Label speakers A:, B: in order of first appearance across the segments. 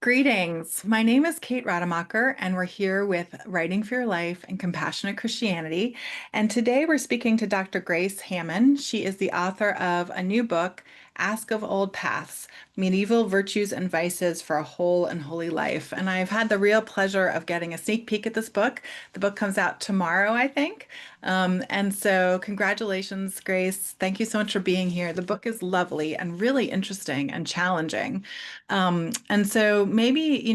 A: Greetings. My name is Kate Rademacher, and we're here with Writing for Your Life and Compassionate Christianity. And today we're speaking to Dr. Grace Hamman. She is the author of a new book, Ask of Old Paths: Medieval Virtues and Vices for a Whole and Holy Life. And I've had the real pleasure of getting a sneak peek at this book. The book comes out tomorrow, I think. And so, congratulations, Grace. Thank you so much for being here. The book is lovely and really interesting and challenging. And so maybe,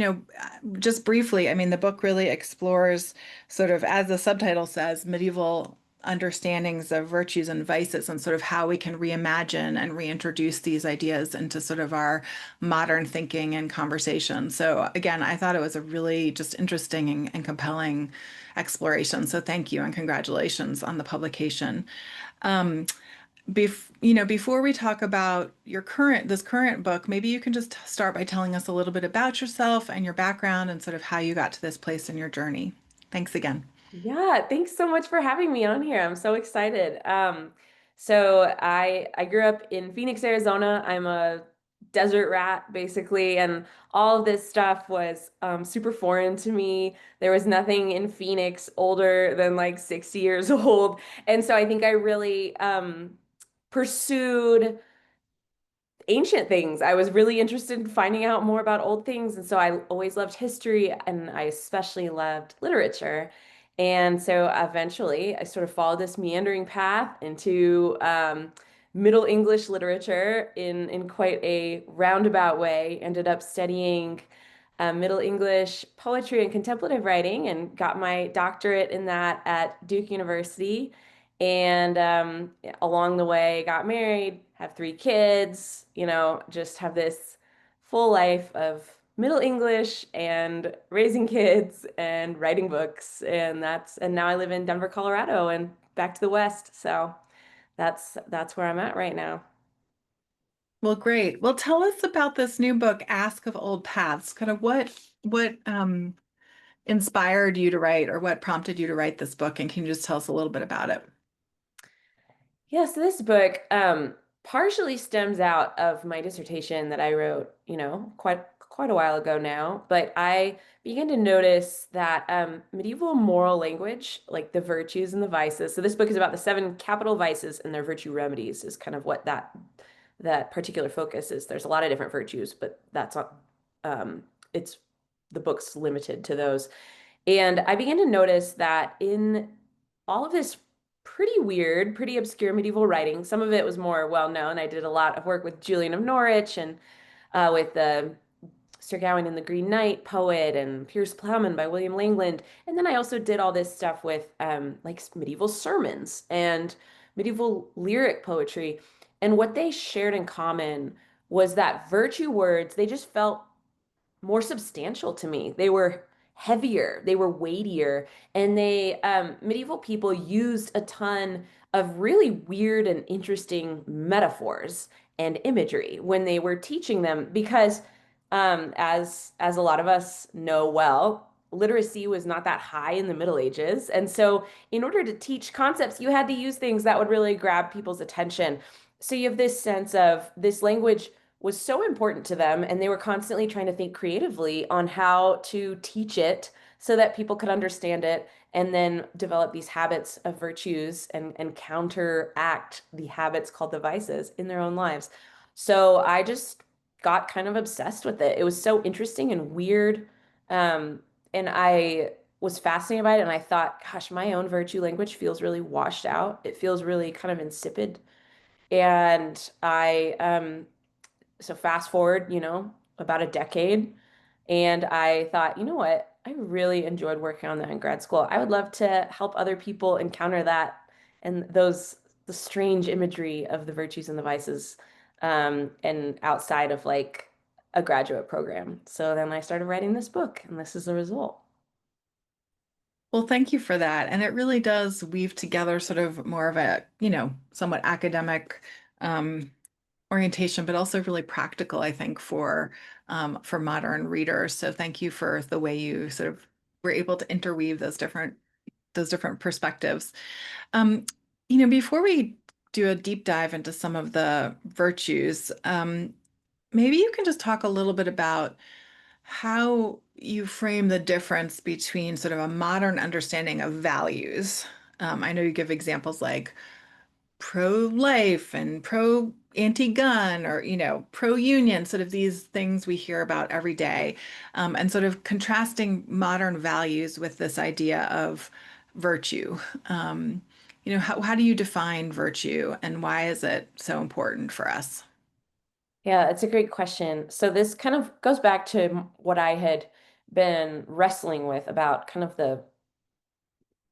A: just briefly, I mean, the book really explores sort of, as the subtitle says, medieval understandings of virtues and vices and sort of how we can reimagine and reintroduce these ideas into sort of our modern thinking and conversation. So again, I thought it was a really just interesting and compelling exploration. So thank you and congratulations on the publication. Um, Before we talk about this current book, maybe you can just start by telling us a little bit about yourself and your background and sort of how you got to this place in your journey. Thanks again.
B: Yeah, thanks so much for having me on here. I'm so excited. So I grew up in Phoenix, Arizona. I'm a desert rat basically, and all of this stuff was super foreign to me. There was nothing in Phoenix older than like 60 years old, and so I think I really pursued ancient things. I was really interested in finding out more about old things. And so I always loved history and I especially loved literature. And so eventually I sort of followed this meandering path into Middle English literature in quite a roundabout way. Ended up studying Middle English poetry and contemplative writing and got my doctorate in that at Duke University. And along the way, got married, have three kids, just have this full life of Middle English and raising kids and writing books. And now I live in Denver, Colorado and back to the West. So that's where I'm at right now.
A: Well, great. Well, tell us about this new book, Ask of Old Paths. Kind of what inspired you to write or what prompted you to write this book? And can you just tell us a little bit about it?
B: Yeah, so this book partially stems out of my dissertation that I wrote, quite a while ago now. But I began to notice that medieval moral language, like the virtues and the vices. So this book is about the seven capital vices and their virtue remedies, is kind of what that particular focus is. There's a lot of different virtues, but that's not it's the book's limited to those. And I began to notice that in all of this pretty weird, pretty obscure medieval writing, some of it was more well known. I did a lot of work with Julian of Norwich and with Sir Gawain and the Green Knight poet and Piers Plowman by William Langland. And then I also did all this stuff with like medieval sermons and medieval lyric poetry. And what they shared in common was that virtue words, they just felt more substantial to me. They were heavier, they were weightier, and they medieval people used a ton of really weird and interesting metaphors and imagery when they were teaching them because as a lot of us know well, literacy was not that high in the Middle Ages. And so in order to teach concepts, you had to use things that would really grab people's attention. So you have this sense of this language was so important to them, and they were constantly trying to think creatively on how to teach it so that people could understand it and then develop these habits of virtues and counteract the habits called the vices in their own lives. So I just got kind of obsessed with it. It was so interesting and weird. And I was fascinated by it. And I thought, gosh, my own virtue language feels really washed out. It feels really kind of insipid. And so fast forward, about a decade, and I thought, you know what? I really enjoyed working on that in grad school. I would love to help other people encounter that and the strange imagery of the virtues and the vices, and outside of like a graduate program. So then I started writing this book, and this is the result.
A: Well, thank you for that. And it really does weave together sort of more of a, somewhat academic um, orientation, but also really practical, I think, for modern readers. So thank you for the way you sort of were able to interweave those different perspectives. Um, Before we do a deep dive into some of the virtues, maybe you can just talk a little bit about how you frame the difference between sort of a modern understanding of values. I know you give examples like pro-life and pro anti-gun or pro-union, sort of these things we hear about every day, and sort of contrasting modern values with this idea of virtue. How do you define virtue and why is it so important for us?
B: Yeah, it's a great question. So this kind of goes back to what I had been wrestling with about kind of the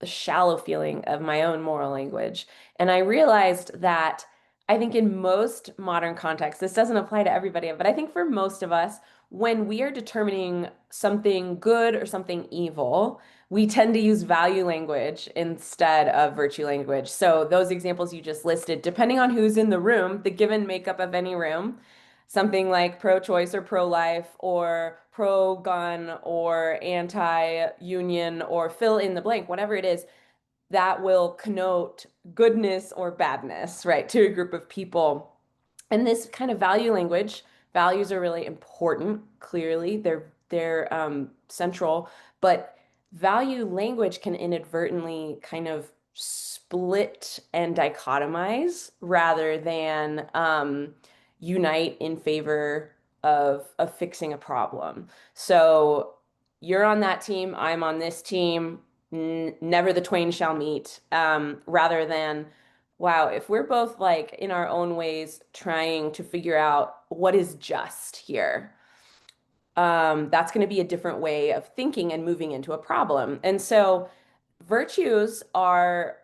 B: shallow feeling of my own moral language. And I realized that I think in most modern contexts, this doesn't apply to everybody, but I think for most of us, when we are determining something good or something evil, we tend to use value language instead of virtue language. So those examples you just listed, depending on who's in the room, the given makeup of any room, something like pro-choice or pro-life or pro-gun or anti-union or fill in the blank, whatever it is, that will connote goodness or badness, right, to a group of people. And this kind of value language, values are really important, clearly. They're central, but value language can inadvertently kind of split and dichotomize rather than unite in favor of fixing a problem. So you're on that team, I'm on this team. Never the twain shall meet. Rather than, wow, if we're both like in our own ways trying to figure out what is just here, that's going to be a different way of thinking and moving into a problem. And so virtues are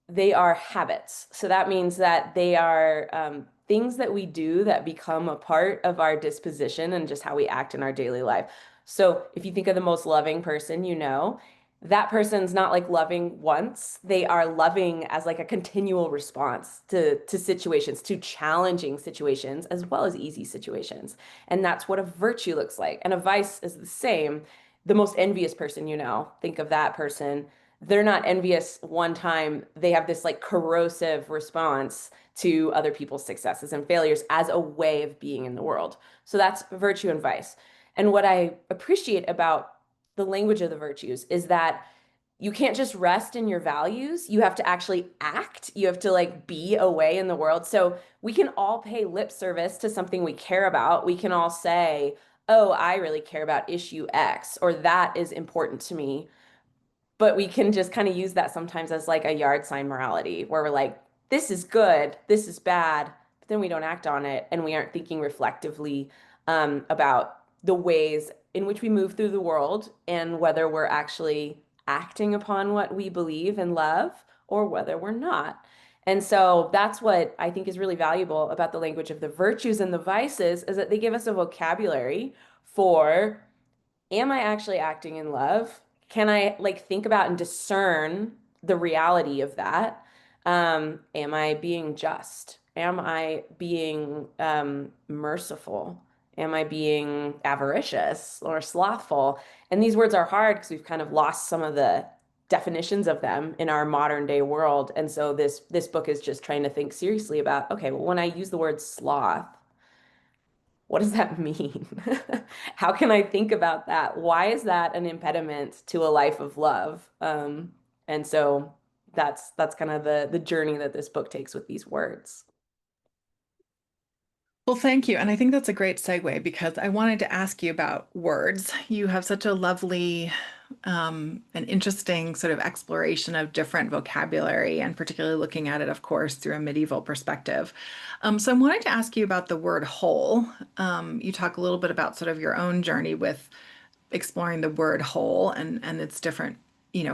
B: they are habits. So that means that they are things that we do that become a part of our disposition and just how we act in our daily life. So if you think of the most loving person you know, that person's not like loving once. They are loving as like a continual response to situations, to challenging situations, as well as easy situations. And that's what a virtue looks like. And a vice is the same. The most envious person you know, think of that person. They're not envious one time. They have this like corrosive response to other people's successes and failures as a way of being in the world. So that's virtue and vice. And what I appreciate about the language of the virtues is that you can't just rest in your values. You have to actually act. You have to like be away in the world. So we can all pay lip service to something we care about. We can all say, oh, I really care about issue X, or that is important to me. But we can just kind of use that sometimes as like a yard sign morality where we're like, this is good, this is bad, but then we don't act on it and we aren't thinking reflectively about the ways in which we move through the world and whether we're actually acting upon what we believe and love or whether we're not. And so that's what I think is really valuable about the language of the virtues and the vices is that they give us a vocabulary for am I actually acting in love? Can I like think about and discern the reality of that? Am I being just? Am I being merciful? Am I being avaricious or slothful? And these words are hard because we've kind of lost some of the definitions of them in our modern day world. And so this book is just trying to think seriously about, okay, well, when I use the word sloth, what does that mean? How can I think about that? Why is that an impediment to a life of love? And so that's kind of the journey that this book takes with these words.
A: Well, thank you. And I think that's a great segue because I wanted to ask you about words. You have such a lovely and interesting sort of exploration of different vocabulary, and particularly looking at it, of course, through a medieval perspective. So I wanted to ask you about the word whole. You talk a little bit about sort of your own journey with exploring the word whole and its different,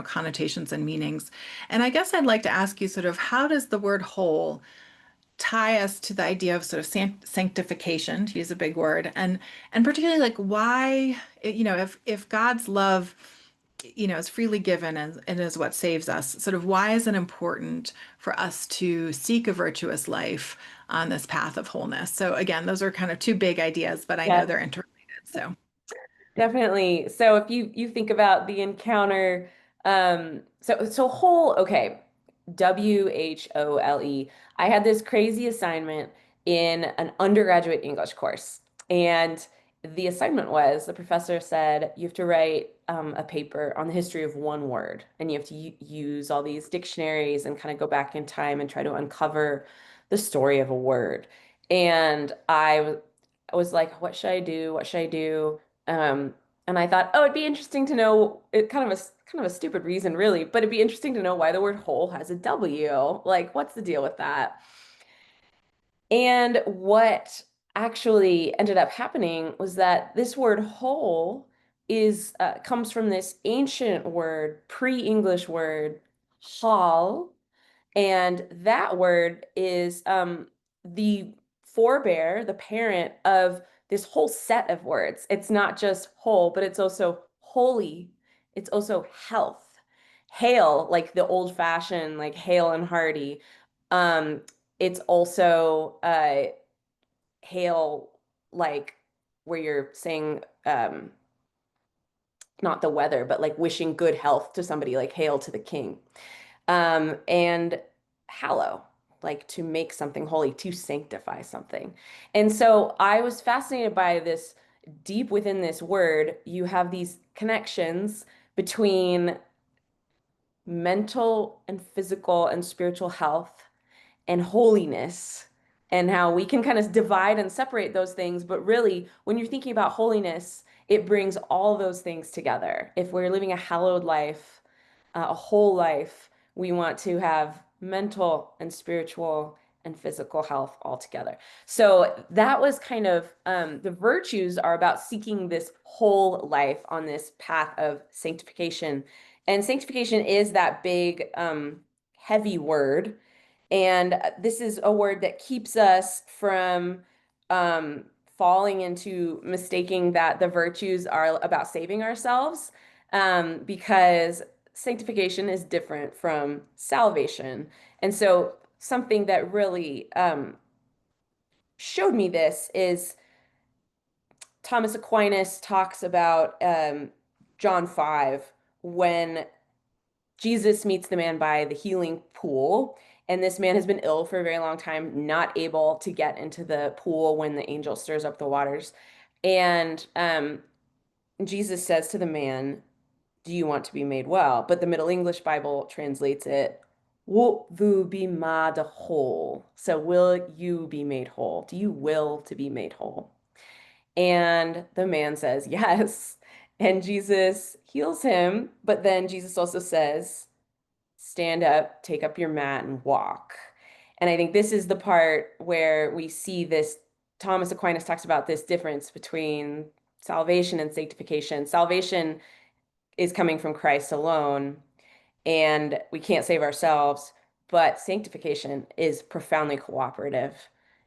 A: connotations and meanings. And I guess I'd like to ask you sort of how does the word whole tie us to the idea of sort of sanctification, to use a big word, and particularly like why, if God's love, is freely given and is what saves us, sort of why is it important for us to seek a virtuous life on this path of wholeness? So again, those are kind of two big ideas, but I know
B: Yeah,
A: they're interrelated. So
B: definitely. So if you think about the encounter, so whole, okay, WHOLE. I had this crazy assignment in an undergraduate English course, and the assignment was the professor said you have to write a paper on the history of one word, and you have to use all these dictionaries and kind of go back in time and try to uncover the story of a word. And I was like, what should I do? What should I do? Um, and I thought, oh, it'd be interesting to know it kind of a stupid reason, really, but it'd be interesting to know why the word whole has a W. Like, what's the deal with that? And what actually ended up happening was that this word whole is comes from this ancient word, pre-English word, hall, and that word is the forebear, the parent of this whole set of words. It's not just whole, but it's also holy. It's also health. Hail, like the old-fashioned, like hale and hearty. Um, it's also hail, like where you're saying not the weather, but like wishing good health to somebody, like hail to the king. And hallow, like to make something holy, to sanctify something. And so I was fascinated by this deep within this word, you have these connections between mental and physical and spiritual health and holiness, and how we can kind of divide and separate those things. But really, when you're thinking about holiness, it brings all those things together. If we're living a hallowed life, a whole life, we want to have mental and spiritual and physical health all together. So that was kind of the virtues are about seeking this whole life on this path of sanctification. And sanctification is that big, heavy word. And this is a word that keeps us from um, falling into mistaking that the virtues are about saving ourselves, because sanctification is different from salvation. And so, something that really showed me this is Thomas Aquinas talks about John 5 when Jesus meets the man by the healing pool. And this man has been ill for a very long time, not able to get into the pool when the angel stirs up the waters. And Jesus says to the man, do you want to be made well? But the Middle English Bible translates it, Will you be made whole? So, will you be made whole? Do you will to be made whole? And the man says, yes. And Jesus heals him. But then Jesus also says, stand up, take up your mat, and walk. And I think this is the part where we see this. Thomas Aquinas talks about this difference between salvation and sanctification. Salvation is coming from Christ alone, and we can't save ourselves, but sanctification is profoundly cooperative.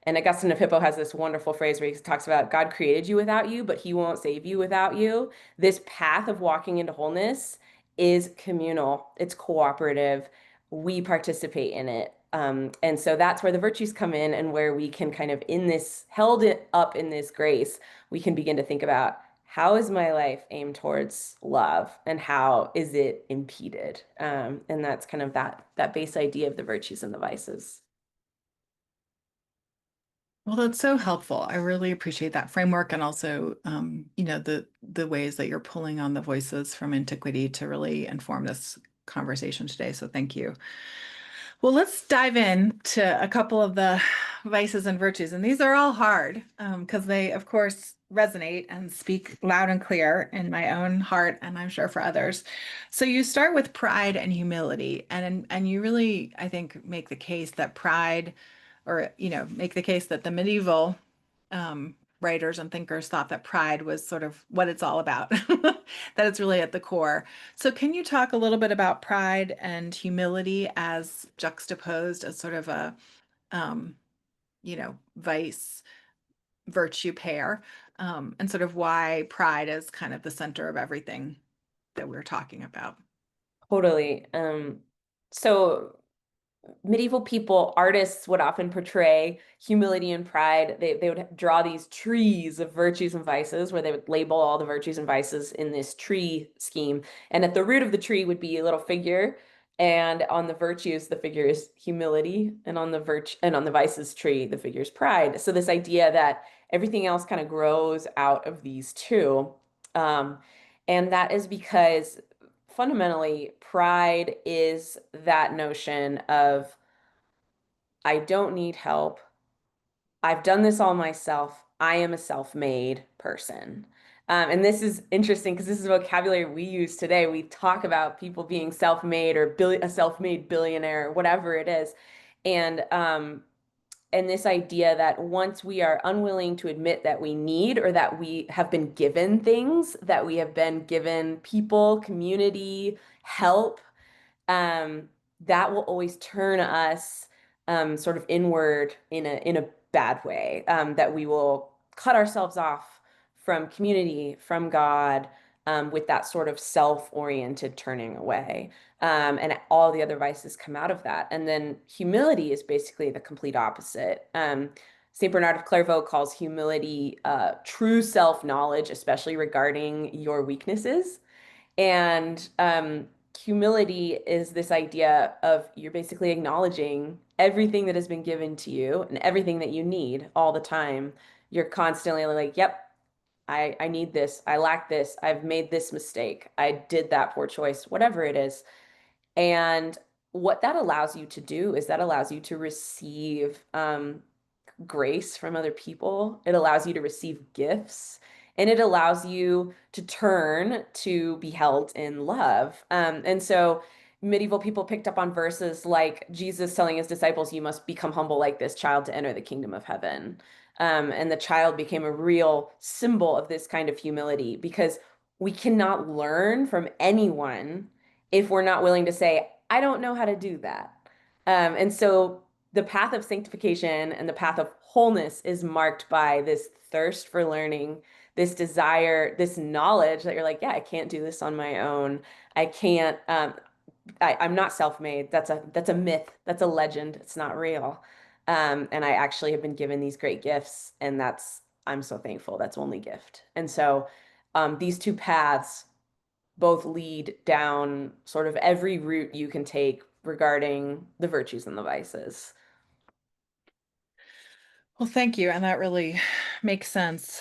B: And Augustine of Hippo has this wonderful phrase where he talks about God created you without you, but he won't save you without you. This path of walking into wholeness is communal, it's cooperative. We participate in it. And so that's where the virtues come in, and where we can kind of, in this, held it up in this grace, we can begin to think about how is my life aimed towards love, and how is it impeded? And that's kind of that base idea of the virtues and the vices.
A: Well, that's so helpful. I really appreciate that framework, and also, the ways that you're pulling on the voices from antiquity to really inform this conversation today. So thank you. Well, let's dive in to a couple of the vices and virtues. And these are all hard because they, of course, resonate and speak loud and clear in my own heart, and I'm sure for others. So you start with pride and humility, and you really, I think, make the case that pride, or make the case that the medieval writers and thinkers thought that pride was sort of what it's all about, that it's really at the core. So, can you talk a little bit about pride and humility as juxtaposed as sort of a, um, vice virtue pair, and sort of why pride is kind of the center of everything that we're talking about?
B: Totally. So medieval people, artists would often portray humility and pride. They would draw these trees of virtues and vices, where they would label all the virtues and vices in this tree scheme. And at the root of the tree would be a little figure. And on the virtues, the figure is humility. And on the vices tree, the figure is pride. So this idea that Everything else kind of grows out of these two. Um, and that is because fundamentally, pride is that notion of I don't need help. I've done this all myself. I am a self-made person. And this is interesting because this is vocabulary we use today. We talk about people being self-made or a self-made billionaire, whatever it is. And and this idea that once we are unwilling to admit that we need or that we have been given things, that we have been given people, community, help, um, that will always turn us sort of inward in a bad way. That we will cut ourselves off from community, from God, with that sort of self-oriented turning away. And all the other vices come out of that. And then humility is basically the complete opposite. St. Bernard of Clairvaux calls humility true self-knowledge, especially regarding your weaknesses. And humility is this idea of you're basically acknowledging everything that has been given to you and everything that you need all the time. You're constantly like, yep, I need this. I lack this. I've made this mistake. I did that poor choice, whatever it is. And what that allows you to do is that allows you to receive grace from other people. It allows you to receive gifts and it allows you to turn to be held in love. And so medieval people picked up on verses like Jesus telling his disciples, you must become humble like this child to enter the kingdom of heaven. And the child became a real symbol of this kind of humility because we cannot learn from anyone if we're not willing to say, I don't know how to do that. And so the path of sanctification and the path of wholeness is marked by this thirst for learning, this desire, this knowledge that you're like, yeah, I can't do this on my own. I can't, I'm not self-made. That's a myth. That's a legend. It's not real. And I actually have been given these great gifts, and I'm so thankful. That's only gift. And so these two paths both lead down sort of every route you can take regarding the virtues and the vices.
A: Well, thank you. And that really makes sense,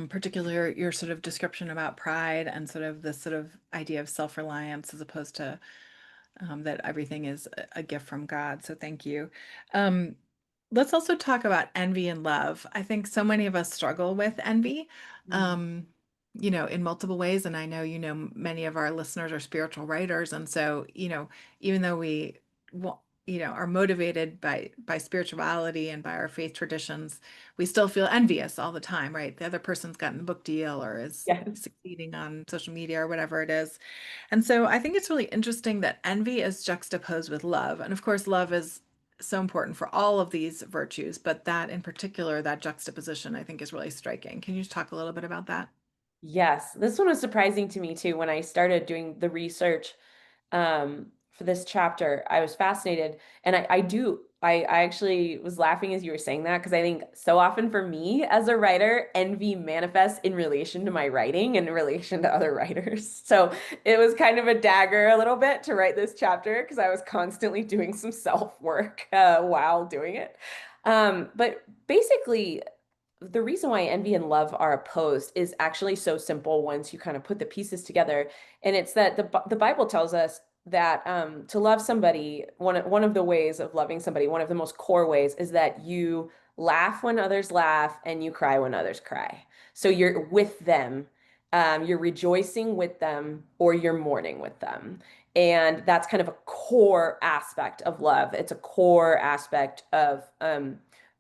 A: particularly your sort of description about pride and sort of this sort of idea of self-reliance as opposed to that everything is a gift from God. So thank you. Um, let's also talk about envy and love. I think so many of us struggle with envy,
B: Mm.
A: um, in multiple ways. And I know, many of our listeners are spiritual writers. And so, even though we, are motivated by spirituality and by our faith traditions, we still feel envious all the time, right? The other person's gotten a book deal or is
B: Yes.
A: succeeding on social media or whatever it is. And so I think it's really interesting that envy is juxtaposed with love. And of course, love is so important for all of these virtues, but that in particular, that juxtaposition, I think is really striking. Can you just talk a little bit about that?
B: Yes, this one was surprising to me too when I started doing the research for this chapter. I was fascinated, and I actually was laughing as you were saying that because I think so often for me as a writer, envy manifests in relation to my writing and in relation to other writers. So it was kind of a dagger a little bit to write this chapter because I was constantly doing some self work while doing it. But basically, the reason why envy and love are opposed is actually so simple once you kind of put the pieces together. And it's that the Bible tells us that to love somebody, one of the ways of loving somebody, one of the most core ways is that you laugh when others laugh and you cry when others cry. So you're with them, you're rejoicing with them, or you're mourning with them. And that's kind of a core aspect of love. It's a core aspect of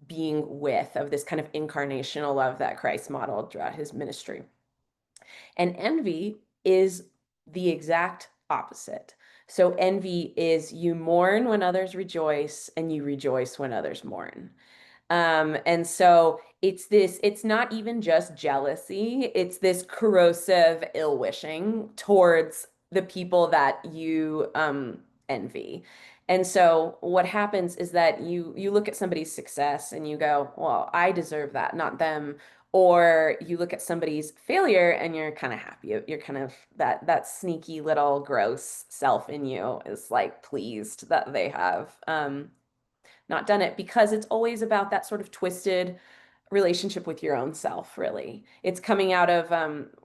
B: being with, of this kind of incarnational love that Christ modeled throughout his ministry. And envy is the exact opposite. So envy is you mourn when others rejoice and you rejoice when others mourn. And so it's not even just jealousy, it's this corrosive ill wishing towards the people that you envy. And so what happens is that you look at somebody's success and you go, well, I deserve that, not them. Or you look at somebody's failure and you're kind of happy. You're kind of that sneaky little gross self in you is like pleased that they have not done it because it's always about that sort of twisted relationship with your own self, really. It's coming out of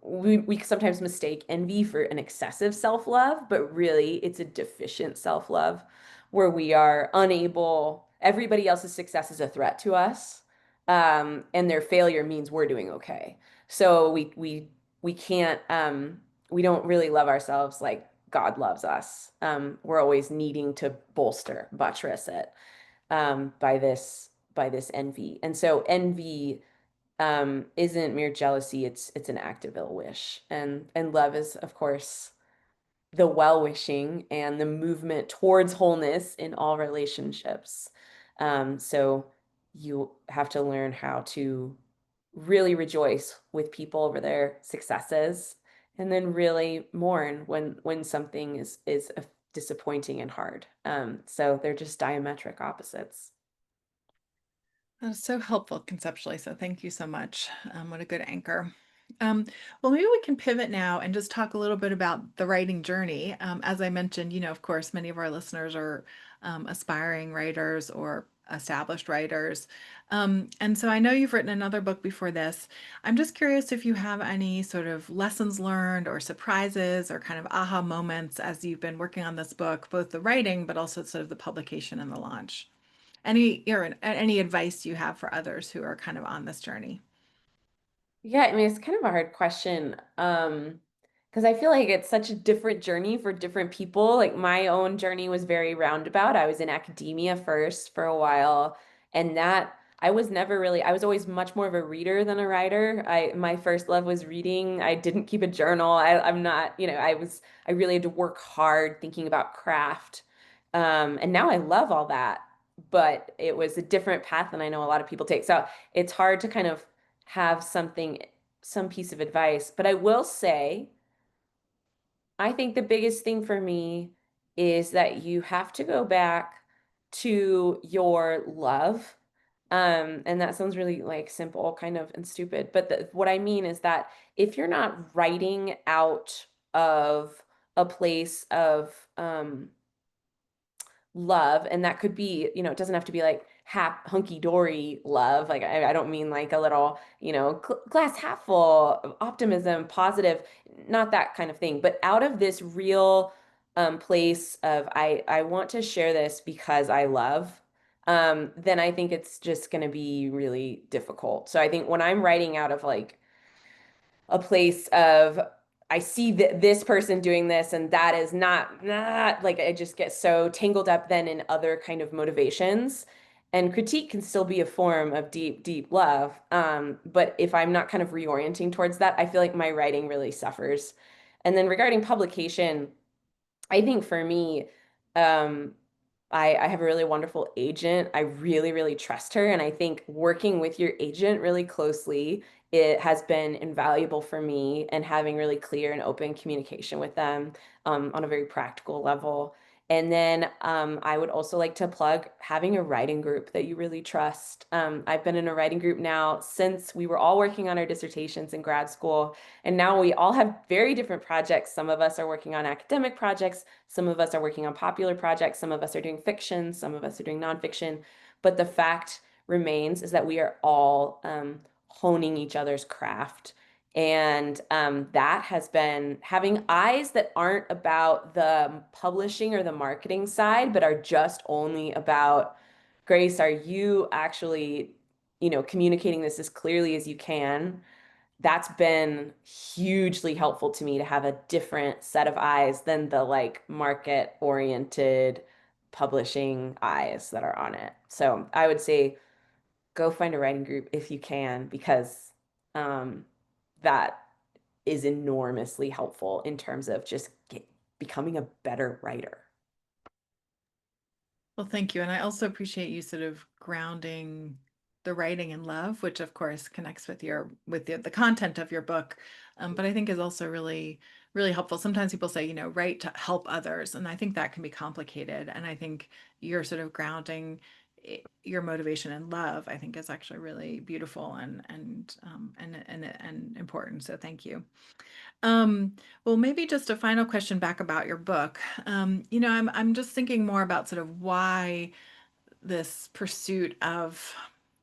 B: we sometimes mistake envy for an excessive self-love, but really it's a deficient self-love where we are unable, everybody else's success is a threat to us. And their failure means we're doing okay. So we can't we don't really love ourselves like God loves us. We're always needing to bolster, buttress it by this envy. And so envy isn't mere jealousy, it's an act of ill wish. And love is, of course, the well-wishing and the movement towards wholeness in all relationships. So you have to learn how to really rejoice with people over their successes and then really mourn when something is disappointing and hard. So they're just diametric opposites.
A: That was so helpful conceptually. So thank you so much. What a good anchor. Um, well, maybe we can pivot now and just talk a little bit about the writing journey. As I mentioned, of course, many of our listeners are aspiring writers or established writers. And so I know you've written another book before this. I'm just curious if you have any sort of lessons learned or surprises or kind of aha moments as you've been working on this book, both the writing, but also sort of the publication and the launch. Any advice you have for others who are kind of on this journey?
B: Yeah, I mean, it's kind of a hard question. Because I feel like it's such a different journey for different people. Like my own journey was very roundabout. I was in academia first for a while, and that I was never really, I was always much more of a reader than a writer. My first love was reading. I didn't keep a journal. I'm not, I really had to work hard thinking about craft. And now I love all that, but it was a different path than I know a lot of people take. So it's hard to kind of have some piece of advice. But I will say, I think the biggest thing for me is that you have to go back to your love. And that sounds really like simple, kind of, and stupid. But what I mean is that if you're not writing out of a place of love, and that could be, it doesn't have to be like hunky dory love. Like I don't mean like a little, glass half full optimism, positive, not that kind of thing, but out of this real place of I want to share this because I love. Then I think it's just going to be really difficult. So I think when I'm writing out of like a place of I see this person doing this and that is not like I just get so tangled up then in other kind of motivations. And critique can still be a form of deep, deep love. But if I'm not kind of reorienting towards that, I feel like my writing really suffers. And then regarding publication, I think for me, um, I have a really wonderful agent. I really, really trust her. And I think working with your agent really closely, it has been invaluable for me and having really clear and open communication with them on a very practical level. And then I would also like to plug having a writing group that you really trust. I've been in a writing group now since we were all working on our dissertations in grad school. And now we all have very different projects. Some of us are working on academic projects. Some of us are working on popular projects. Some of us are doing fiction. Some of us are doing nonfiction. But the fact remains is that we are all honing each other's craft. And that has been having eyes that aren't about the publishing or the marketing side, but are just only about, Grace, are you actually, communicating this as clearly as you can? That's been hugely helpful to me to have a different set of eyes than the like market oriented publishing eyes that are on it. So I would say go find a writing group if you can, because um, that is enormously helpful in terms of just becoming a better writer.
A: Well, thank you. And I also appreciate you sort of grounding the writing in love, which of course connects with the content of your book. But I think is also really, really helpful. Sometimes people say, write to help others. And I think that can be complicated. And I think you're sort of grounding your motivation in love, I think is actually really beautiful and important. So thank you. Well, maybe just a final question back about your book. I'm just thinking more about sort of why this pursuit of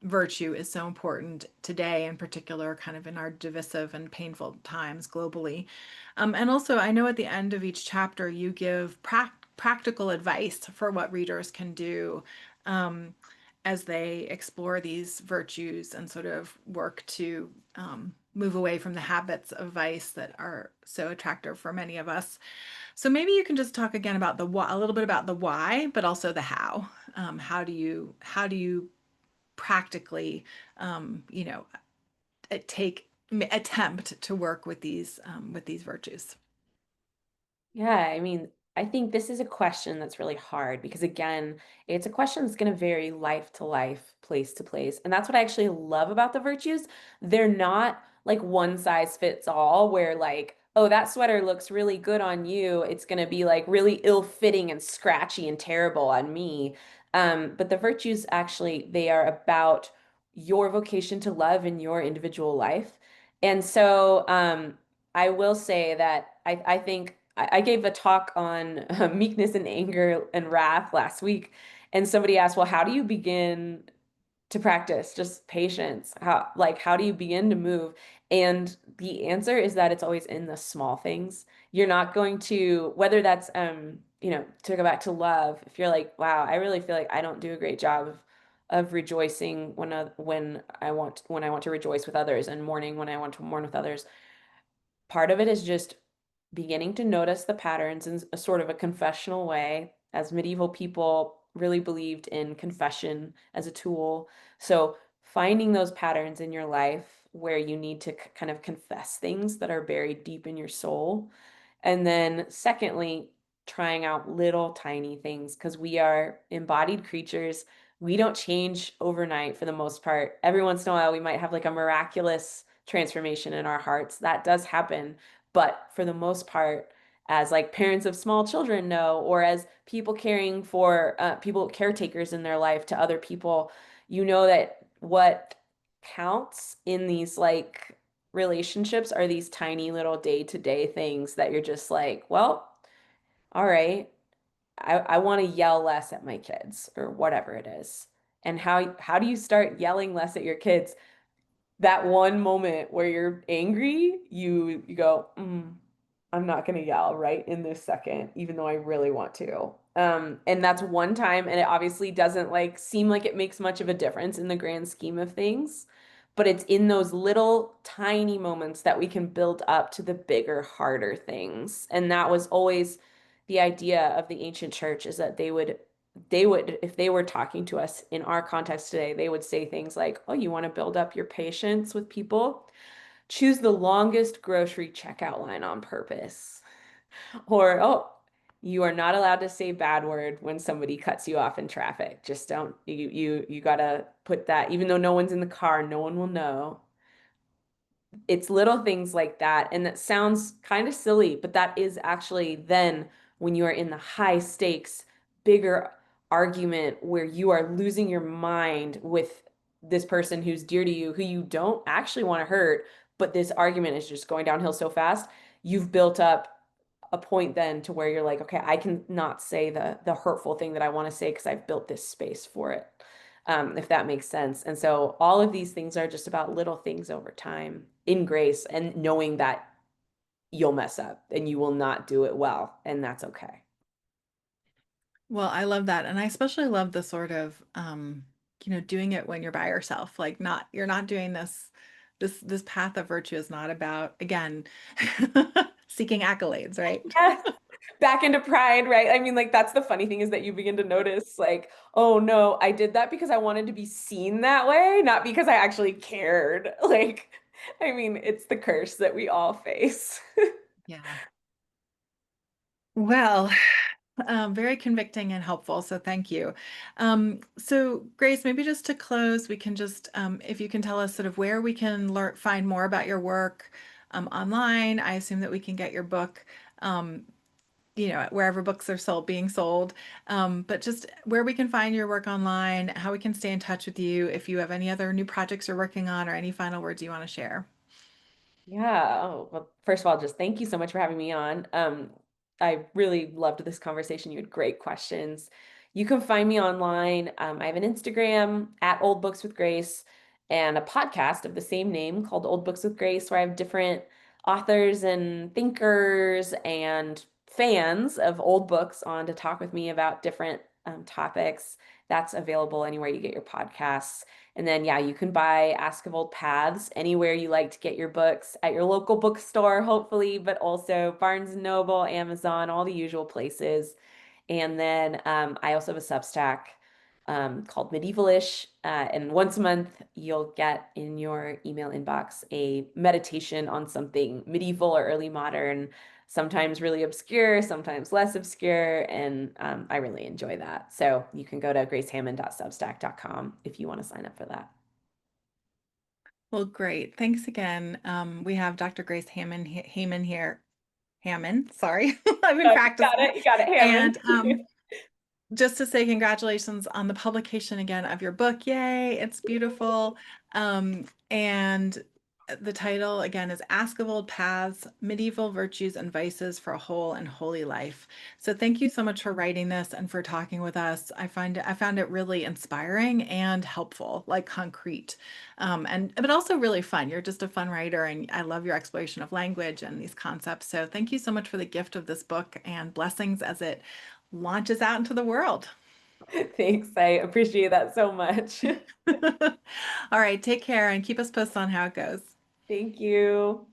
A: virtue is so important today, in particular, kind of in our divisive and painful times globally. And also, I know at the end of each chapter, you give practical advice for what readers can do um, as they explore these virtues and sort of work to move away from the habits of vice that are so attractive for many of us. So maybe you can just talk again about the why, a little bit about the why, but also the how. How do you practically, you know, attempt to work with these virtues?
B: Yeah, I mean, I think this is a question that's really hard because, again, it's a question that's going to vary life to life, place to place. And that's what I actually love about the virtues. They're not like one size fits all, where, like, oh, that sweater looks really good on you. It's going to be like really ill-fitting and scratchy and terrible on me. But the virtues actually, they are about your vocation to love in your individual life. And so, I will say that I think I gave a talk on meekness and anger and wrath last week, and somebody asked, "Well, how do you begin to practice just patience? How do you begin to move?" And the answer is that it's always in the small things. You're not going to, whether that's to go back to love, if you're like, wow, I really feel like I don't do a great job of rejoicing when I want to rejoice with others and mourning when I want to mourn with others. Part of it is just beginning to notice the patterns in a sort of a confessional way, as medieval people really believed in confession as a tool. So finding those patterns in your life where you need to kind of confess things that are buried deep in your soul. And then secondly, trying out little tiny things because we are embodied creatures. We don't change overnight for the most part. Every once in a while, we might have like a miraculous transformation in our hearts. That does happen. But for the most part, as like parents of small children know, or as people caring for people, caretakers in their life to other people, you know that what counts in these like relationships are these tiny little day-to-day things that you're just like, well, all right, I want to yell less at my kids or whatever it is. And how do you start yelling less at your kids? That one moment where you're angry, you go, I'm not gonna yell right in this second, even though I really want to. And that's one time, and it obviously doesn't like seem like it makes much of a difference in the grand scheme of things, but it's in those little tiny moments that we can build up to the bigger, harder things. And that was always the idea of the ancient church is that they would, if they were talking to us in our context today, they would say things like, oh, you want to build up your patience with people? Choose the longest grocery checkout line on purpose. Or, oh, you are not allowed to say bad word when somebody cuts you off in traffic. Just don't, you gotta put that, even though no one's in the car, no one will know. It's little things like that. And that sounds kind of silly, but that is actually then when you are in the high stakes, bigger argument where you are losing your mind with this person who's dear to you, who you don't actually want to hurt, but this argument is just going downhill so fast. You've built up a point then to where you're like, okay, I can not say the hurtful thing that I want to say because I've built this space for it, if that makes sense. And so all of these things are just about little things over time in grace and knowing that you'll mess up and you will not do it well, and that's okay.
A: Well, I love that. And I especially love the sort of, doing it when you're by yourself. Like not, you're not doing this path of virtue is not about, again, seeking accolades, right?
B: Yes. Back into pride, right? I mean, like that's the funny thing is that you begin to notice, like, oh no, I did that because I wanted to be seen that way, not because I actually cared. Like, I mean, it's the curse that we all face.
A: Yeah. Well, very convicting and helpful. So thank you. So Grace, maybe just to close, we can just, if you can tell us sort of where we can find more about your work online. I assume that we can get your book, um, wherever books are being sold. But just where we can find your work online, how we can stay in touch with you, if you have any other new projects you're working on, or any final words you want to share.
B: Yeah. Oh, well, first of all, just thank you so much for having me on. I really loved this conversation. You had great questions. You can find me online. I have an Instagram at Old Books with Grace and a podcast of the same name called Old Books with Grace, where I have different authors and thinkers and fans of old books on to talk with me about different topics. That's available anywhere you get your podcasts. And then, yeah, you can buy Ask of Old Paths anywhere you like to get your books at your local bookstore, hopefully, but also Barnes& and Noble, Amazon, all the usual places. And then I also have a Substack called Medievalish. And once a month, you'll get in your email inbox a meditation on something medieval or early modern, sometimes really obscure, sometimes less obscure. And I really enjoy that. So you can go to gracehammond.substack.com if you want to sign up for that.
A: Well, great. Thanks again. We have Dr. Grace Hammond here. Hammond, sorry. I've been
B: You got
A: practicing.
B: it. You got it, Hammond.
A: And just to say congratulations on the publication again of your book. Yay, it's beautiful. And the title again is Ask of Old Paths, Medieval Virtues and Vices for a Whole and Holy Life. So thank you so much for writing this and for talking with us. I found it really inspiring and helpful, like concrete. And but also really fun. You're just a fun writer and I love your exploration of language and these concepts. So thank you so much for the gift of this book and blessings as it launches out into the world.
B: Thanks. I appreciate that so much.
A: All right, take care and keep us posted on how it goes.
B: Thank you.